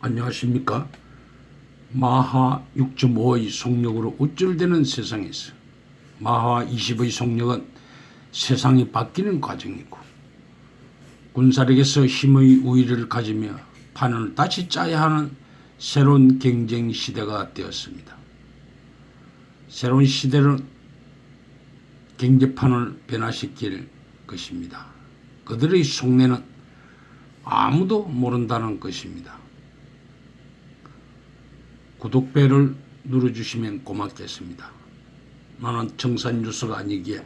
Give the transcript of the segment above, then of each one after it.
안녕하십니까? 마하 6.5의 속력으로 우쭐대는 세상에서 마하 20의 속력은 세상이 바뀌는 과정이고 군사력에서 힘의 우위를 가지며 판을 다시 짜야 하는 새로운 경쟁 시대가 되었습니다. 새로운 시대는 경제판을 변화시킬 것입니다. 그들의 속내는 아무도 모른다는 것입니다. 구독배를 눌러주시면 고맙겠습니다. 나는 정산뉴스가 아니기에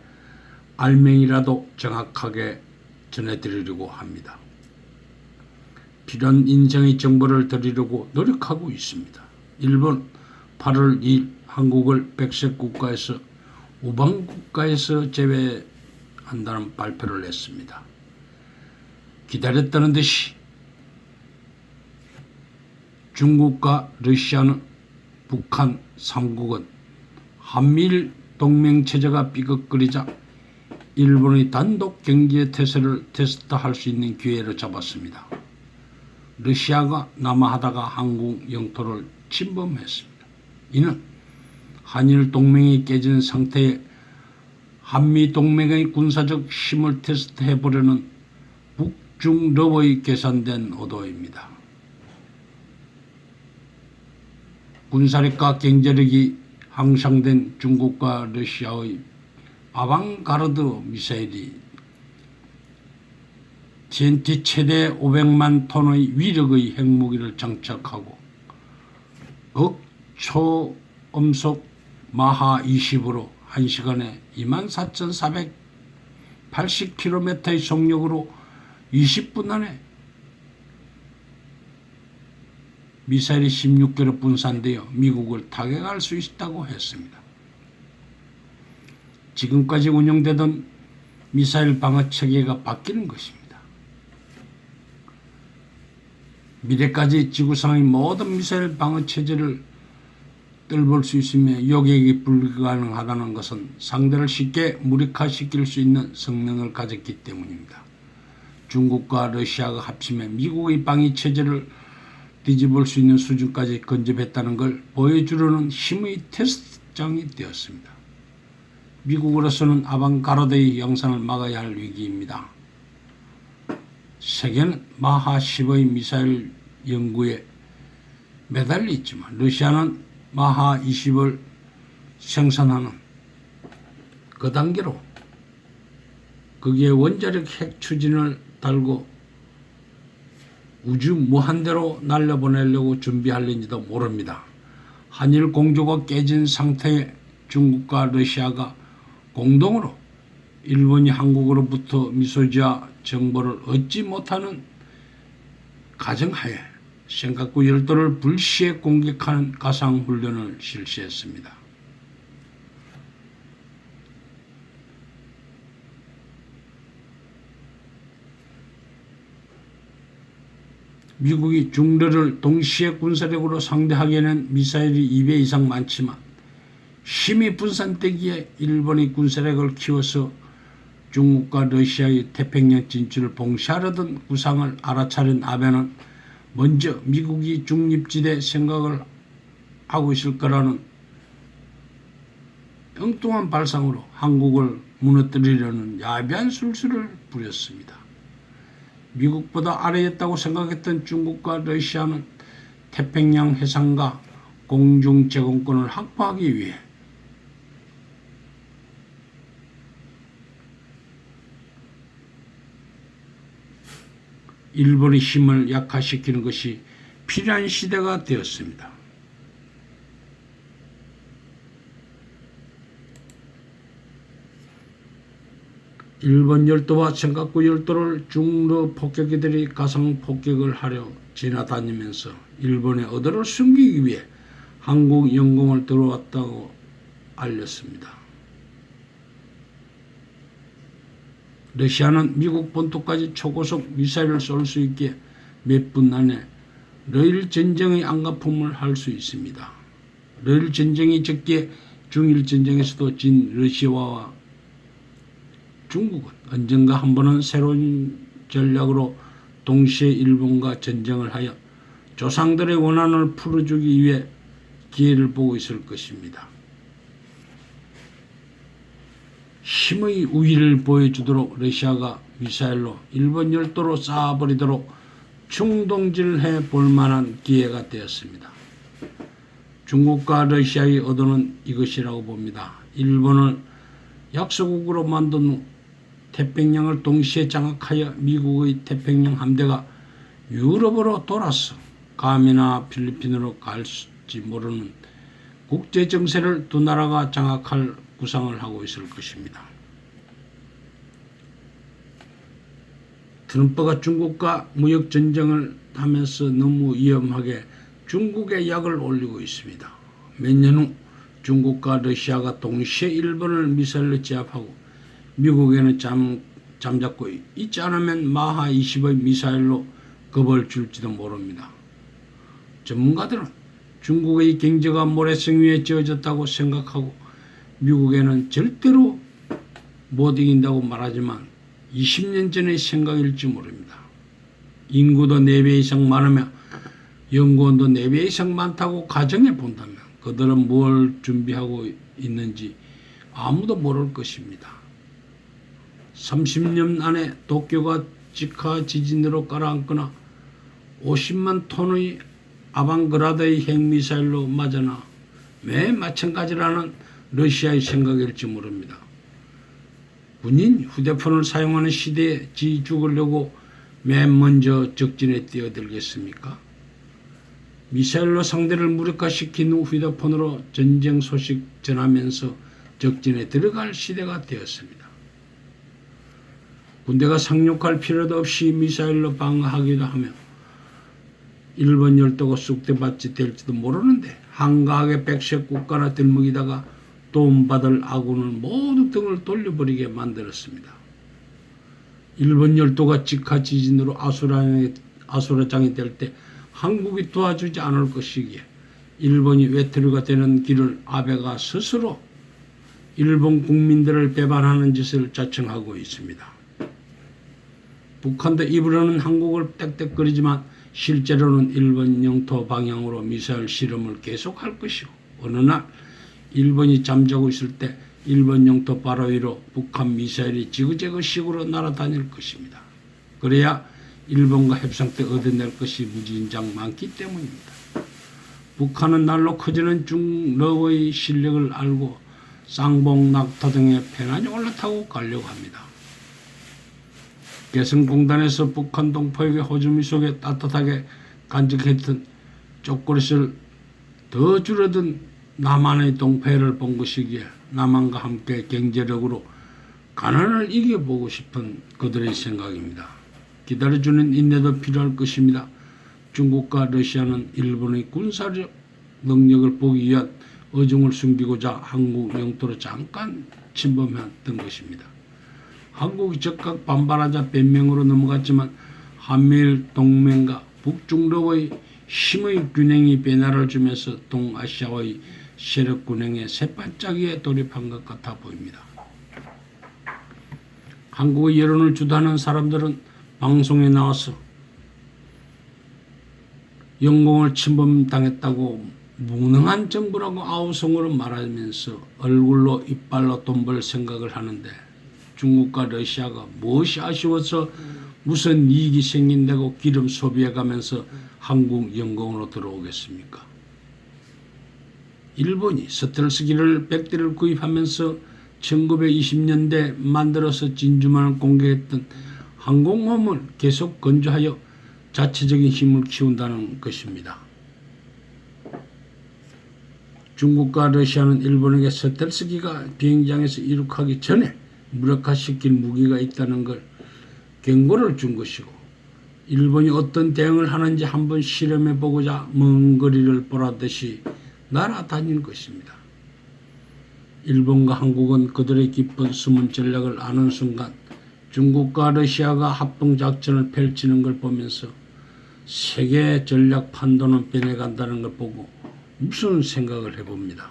알맹이라도 정확하게 전해드리려고 합니다. 필요한 인생의 정보를 드리려고 노력하고 있습니다. 일본 8월 2일 한국을 백색 국가에서 우방 국가에서 제외한다는 발표를 했습니다. 기다렸다는 듯이 중국과 러시아는 북한 3국은 한미일 동맹체제가 삐걱거리자 일본의 단독 경제 태세를 테스트할 수 있는 기회를 잡았습니다. 러시아가 남하하다가 한국 영토를 침범했습니다. 이는 한일 동맹이 깨진 상태에 한미 동맹의 군사적 힘을 테스트해보려는 북중러의 계산된 의도입니다. 군사력과 경제력이 향상된 중국과 러시아의 아방가르드 미사일이 TNT 최대 500만 톤의 위력의 핵무기를 장착하고 극초음속 마하 20으로 1시간에 24,480km의 속력으로 20분 안에 미사일이 16개로 분산되어 미국을 타격할 수 있다고 했습니다. 지금까지 운영되던 미사일 방어 체계가 바뀌는 것입니다. 미래까지 지구상의 모든 미사일 방어 체제를 뚫을 수 있으며 요격이 불가능하다는 것은 상대를 쉽게 무력화시킬 수 있는 성능을 가졌기 때문입니다. 중국과 러시아가 합치면 미국의 방위 체제를 뒤집을 수 있는 수준까지 근접했다는 걸 보여주려는 힘의 테스트장이 되었습니다. 미국으로서는 아방가르드의 양산을 막아야 할 위기입니다. 세계는 마하 10의 미사일 연구에 매달려 있지만 러시아는 마하 20을 생산하는 그 단계로 거기에 원자력 핵 추진을 달고 우주 무한대로 날려보내려고 준비하려는지도 모릅니다. 한일 공조가 깨진 상태에 중국과 러시아가 공동으로 일본이 한국으로부터 미소지와 정보를 얻지 못하는 가정하에 생각구 열도를 불시에 공격하는 가상훈련을 실시했습니다. 미국이 중러를 동시에 군사력으로 상대하기에는 미사일이 2배 이상 많지만 힘이 분산되기에 일본이 군사력을 키워서 중국과 러시아의 태평양 진출을 봉쇄하려던 구상을 알아차린 아베는 먼저 미국이 중립지대 생각을 하고 있을 거라는 엉뚱한 발상으로 한국을 무너뜨리려는 야비한 술수를 부렸습니다. 미국보다 아래에 있다고 생각했던 중국과 러시아는 태평양 해상과 공중 제공권을 확보하기 위해 일본의 힘을 약화시키는 것이 필요한 시대가 되었습니다. 일본 열도와 senkaku 열도를 중러 폭격기들이 가상 폭격을 하려 지나다니면서 일본의 의도를 숨기기 위해 한국 영공을 들어왔다고 알렸습니다. 러시아는 미국 본토까지 초고속 미사일을 쏠 수 있게 몇 분 안에 러일 전쟁의 안가품을 할 수 있습니다. 러일 전쟁이 적기에 중일 전쟁에서도 진 러시아와 중국은 언젠가 한 번은 새로운 전략으로 동시에 일본과 전쟁을 하여 조상들의 원한을 풀어주기 위해 기회를 보고 있을 것입니다. 힘의 우위를 보여주도록 러시아가 미사일로 일본 열도로 쏴버리도록 충동질해 볼 만한 기회가 되었습니다. 중국과 러시아의 의도는 이것이라고 봅니다. 일본을 약소국으로 만든 후 태평양을 동시에 장악하여 미국의 태평양 함대가 유럽으로 돌아서 감이나 필리핀으로 갈지 모르는 국제정세를 두 나라가 장악할 구상을 하고 있을 것입니다. 트럼프가 중국과 무역전쟁을 하면서 너무 위험하게 중국의 약을 올리고 있습니다. 몇 년 후 중국과 러시아가 동시에 일본을 미사일로 제압하고 미국에는 잠잡고 있지 않으면 마하 20의 미사일로 겁을 줄지도 모릅니다. 전문가들은 중국의 경제가 모래성 위에 지어졌다고 생각하고 미국에는 절대로 못 이긴다고 말하지만 20년 전의 생각일지 모릅니다. 인구도 4배 이상 많으며 연구원도 4배 이상 많다고 가정해 본다면 그들은 뭘 준비하고 있는지 아무도 모를 것입니다. 30년 안에 도쿄가 직하 지진으로 가라앉거나 50만 톤의 아방그라드의 핵미사일로 맞아나 매 마찬가지라는 러시아의 생각일지 모릅니다. 군인 휴대폰을 사용하는 시대에 지 죽으려고 맨 먼저 적진에 뛰어들겠습니까? 미사일로 상대를 무력화시킨 후 휴대폰으로 전쟁 소식 전하면서 적진에 들어갈 시대가 되었습니다. 군대가 상륙할 필요도 없이 미사일로 방어하기도 하며 일본 열도가 쑥대밭이 될지도 모르는데 한가하게 백색 국가나 들먹이다가 도움받을 아군을 모두 등을 돌려버리게 만들었습니다. 일본 열도가 직하 지진으로 아수라장이 될 때 한국이 도와주지 않을 것이기에 일본이 외투류가 되는 길을 아베가 스스로 일본 국민들을 배반하는 짓을 자청하고 있습니다. 북한도 입으로는 한국을 떽떽거리지만 실제로는 일본 영토 방향으로 미사일 실험을 계속할 것이고 어느 날 일본이 잠자고 있을 때 일본 영토 바로 위로 북한 미사일이 지그재그식으로 날아다닐 것입니다. 그래야 일본과 협상 때 얻어낼 것이 무진장 많기 때문입니다. 북한은 날로 커지는 중러의 실력을 알고 쌍봉, 낙타 등에 편안히 올라타고 가려고 합니다. 개성공단에서 북한 동포에게 호주미 속에 따뜻하게 간직했던 초콜릿을 더 줄어든 남한의 동포를 본 것이기에 남한과 함께 경제력으로 가난을 이겨보고 싶은 그들의 생각입니다. 기다려주는 인내도 필요할 것입니다. 중국과 러시아는 일본의 군사력 능력을 보기 위한 의중을 숨기고자 한국 영토로 잠깐 침범했던 것입니다. 한국이 적극 반발하자 변명으로 넘어갔지만 한미일 동맹과 북중러의 힘의 균형이 변화를 주면서 동아시아의 세력 균형의 새반짝이에 돌입한 것 같아 보입니다. 한국의 여론을 주도하는 사람들은 방송에 나와서 영공을 침범당했다고 무능한 정부라고 아우성으로 말하면서 얼굴로 이빨로 돈 벌 생각을 하는데 중국과 러시아가 무엇이 아쉬워서 무슨 이익이 생긴다고 기름 소비해가면서 한국 영공으로 들어오겠습니까? 일본이 스텔스기를 100대를 구입하면서 1920년대 만들어서 진주만을 공격했던 항공모함을 계속 건조하여 자체적인 힘을 키운다는 것입니다. 중국과 러시아는 일본에게 스텔스기가 비행장에서 이륙하기 전에 무력화시킬 무기가 있다는 걸 경고를 준 것이고 일본이 어떤 대응을 하는지 한번 실험해보고자 먼 거리를 보라듯이 날아다닌 것입니다. 일본과 한국은 그들의 깊은 숨은 전략을 아는 순간 중국과 러시아가 합동작전을 펼치는 걸 보면서 세계 전략 판도는 변해간다는 걸 보고 무슨 생각을 해봅니다.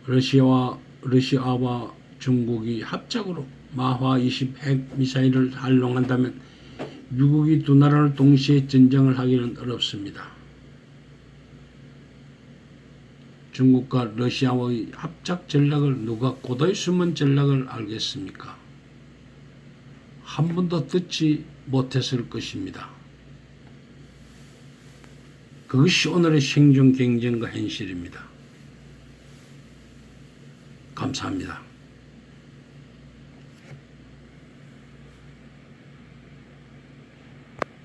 러시아와 중국이 합작으로 마하 20 핵미사일을 활용한다면 미국이 두 나라를 동시에 전쟁을 하기는 어렵습니다. 중국과 러시아의 합작 전략을 누가 고도의 숨은 전략을 알겠습니까? 한 번도 듣지 못했을 것입니다. 그것이 오늘의 생존 경쟁과 현실입니다. 감사합니다.